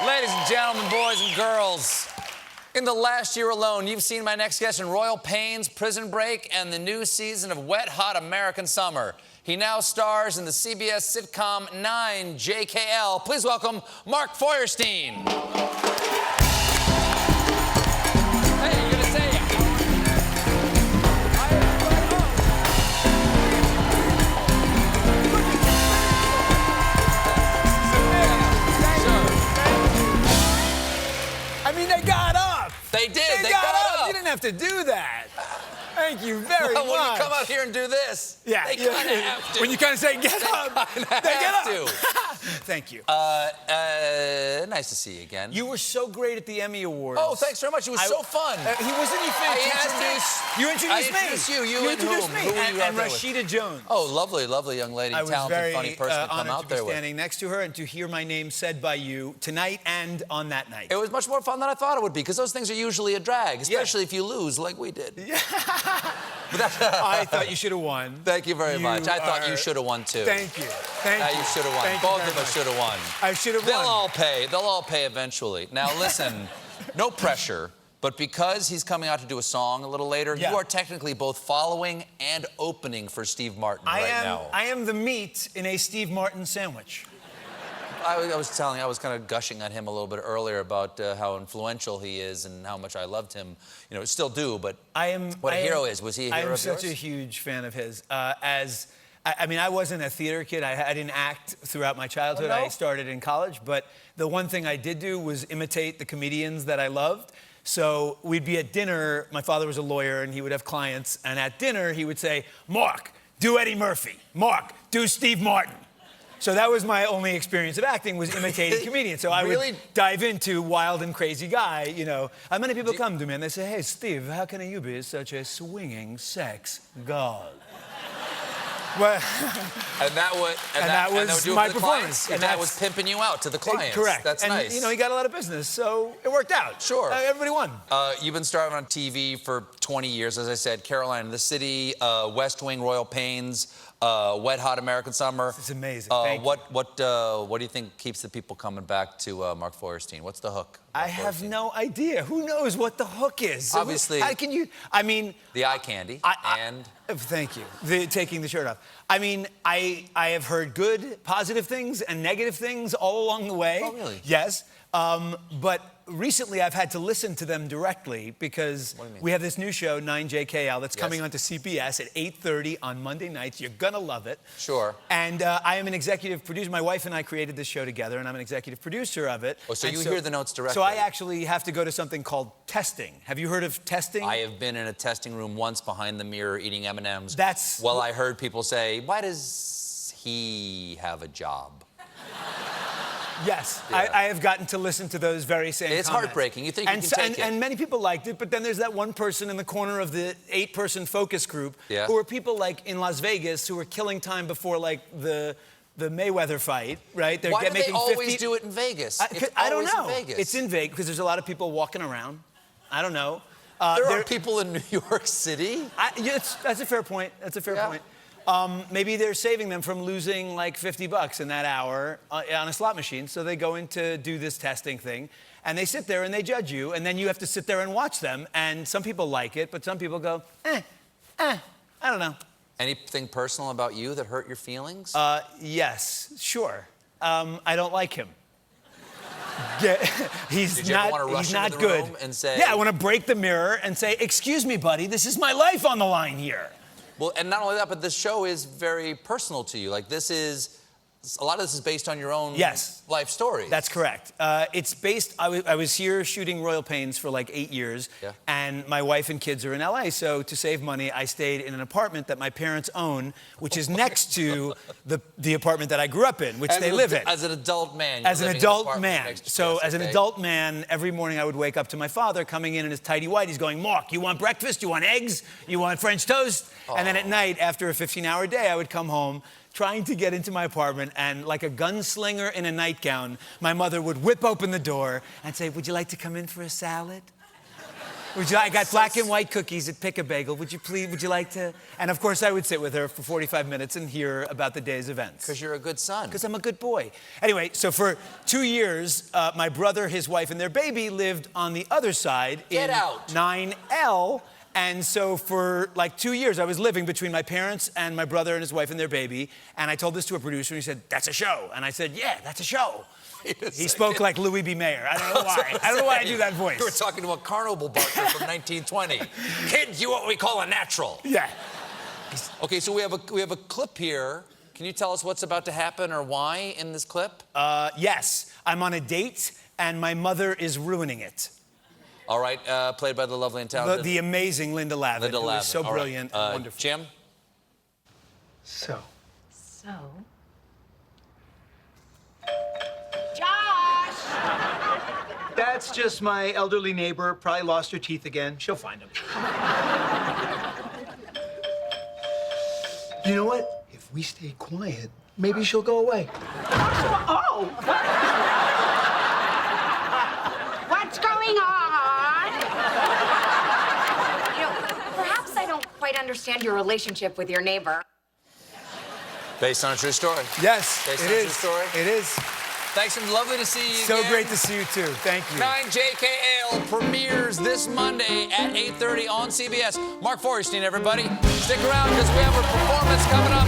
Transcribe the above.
Ladies and gentlemen, boys and girls, in the last year alone, you've seen my next guest in Royal Pains, Prison Break, and the new season of Wet Hot American Summer. He now stars in the CBS sitcom 9 JKL. Please welcome Mark Feuerstein. Hey, you're gonna say it. I mean, they got up. They did. They got up. You didn't have to do that. Thank you very much. When you come out here and do this, they kind of have to. When you kind of say, get up, they get up. To. Thank you. Nice to see you again. You were so great at the Emmy Awards. Oh, thanks very much. It was so fun. He wasn't even You introduced me. I introduced you. You introduced me. Who were you and Rashida Jones. Oh, lovely, lovely young lady, talented, funny person to come out there with. I was very honored to be standing next to her and to hear my name said by you tonight and on that night. It was much more fun than I thought it would be, because those things are usually a drag, especially if you lose like we did. Yeah. I thought you should have won. Thank you very much. I thought you should have won, too. Thank you. Thank you. You should have won. Both of us should have won. I should have won. They'll all pay. They'll all pay eventually. Now, listen, no pressure, but because he's coming out to do a song a little later, you are technically both following and opening for Steve Martin now. I am the meat in a Steve Martin sandwich. I was kind of gushing on him a little bit earlier about how influential he is and how much I loved him. You know, still do, but what a hero is. Was he a hero of yours? I'm such a huge fan of his. I mean, I wasn't a theater kid. I didn't act throughout my childhood. Oh, no? I started in college, but the one thing I did do was imitate the comedians that I loved. So we'd be at dinner. My father was a lawyer, and he would have clients. And at dinner, he would say, "Mark, do Eddie Murphy. Mark, do Steve Martin." So that was my only experience of acting, was imitating comedians. So I would dive into Wild and Crazy Guy, you know. And many people come to me and they say, "Hey, Steve, how can you be such a swinging sex god?" Well, and that was my performance. And that was pimping you out to the clients. Correct. That's nice. And, you know, he got a lot of business, so it worked out. Sure. Everybody won. You've been starring on TV for 20 years, as I said. Caroline in the City, West Wing, Royal Pains, Wet Hot American Summer. It's amazing. Thank you. What do you think keeps the people coming back to Mark Feuerstein? What's the hook? I have no idea. Who knows what the hook is? Obviously. How can you? I mean. The eye candy. And. Thank you. Taking the shirt off. I mean, I have heard good, positive things and negative things all along the way. Oh, really? Yes. But recently I've had to listen to them directly because we have this new show, 9 JKL, that's coming onto CBS at 8:30 on Monday nights. You're gonna love it. Sure. And I am an executive producer. My wife and I created this show together, and I'm an executive producer of it. Oh, so you hear the notes directly. So I actually have to go to something called testing. Have you heard of testing? I have been in a testing room once behind the mirror eating M&Ms. That's... Well, I heard people say, "Why does he have a job?" Yes, I have gotten to listen to those very same comments. It's heartbreaking. You think you can take it. And many people liked it, but then there's that one person in the corner of the 8-person focus group who are people like in Las Vegas who are killing time before like the Mayweather fight, right? Why do they always do it in Vegas? I don't know. In Vegas. It's in Vegas because there's a lot of people walking around. I don't know. There are people in New York City? That's a fair point. That's a fair point. Maybe they're saving them from losing like $50 in that hour on a slot machine, so they go in to do this testing thing, and they sit there and they judge you, and then you have to sit there and watch them, and some people like it, but some people go, I don't know. Anything personal about you that hurt your feelings? Yes, sure. I don't like him. He's not good. Room and say, I want to break the mirror and say, "Excuse me, buddy, this is my life on the line here." Well, and not only that, but this show is very personal to you. Like, a lot of this is based on your own life story. That's correct. It's based, I was here shooting Royal Pains for like 8 years, and my wife and kids are in LA, so to save money, I stayed in an apartment that my parents own, which is next to the apartment that I grew up in, which they live in. As an adult man. As an adult man. So as an adult man, every morning I would wake up to my father coming in his tidy whities going, "Mark, you want breakfast? You want eggs? You want French toast?" And then at night, after a 15-hour day, I would come home trying to get into my apartment, and like a gunslinger in a nightgown, my mother would whip open the door and say, "Would you like to come in for a salad?" I got black and white cookies at Pick a Bagel. Would you like to? And of course, I would sit with her for 45 minutes and hear about the day's events. Because you're a good son. Because I'm a good boy. Anyway, so for 2 years, my brother, his wife, and their baby lived on the other side in 9L. And so for like 2 years, I was living between my parents and my brother and his wife and their baby. And I told this to a producer, and he said, "That's a show." And I said, "Yeah, that's a show." He spoke like Louis B. Mayer. I don't know why. I don't know why I do that voice. You were talking to a carnival barker from 1920. Kids, you what we call a natural. Yeah. Okay, so we have a clip here. Can you tell us what's about to happen or why in this clip? Yes. I'm on a date, and my mother is ruining it. All right, played by the lovely and talented... The amazing Linda Lavin. Linda Lavin. Who is so brilliant and wonderful. Jim? So? Josh! That's just my elderly neighbor. Probably lost her teeth again. She'll find them. You know what? If we stay quiet, maybe she'll go away. Oh! What's going on? You know, perhaps I don't quite understand your relationship with your neighbor. Based on a true story. Yes, Based it on a is. true story. It is. Thanks, and lovely to see you So again. great to see you, too. Thank you. 9JKL premieres this Monday at 8:30 on CBS. Mark Feuerstein, everybody. Stick around because we have a performance coming up.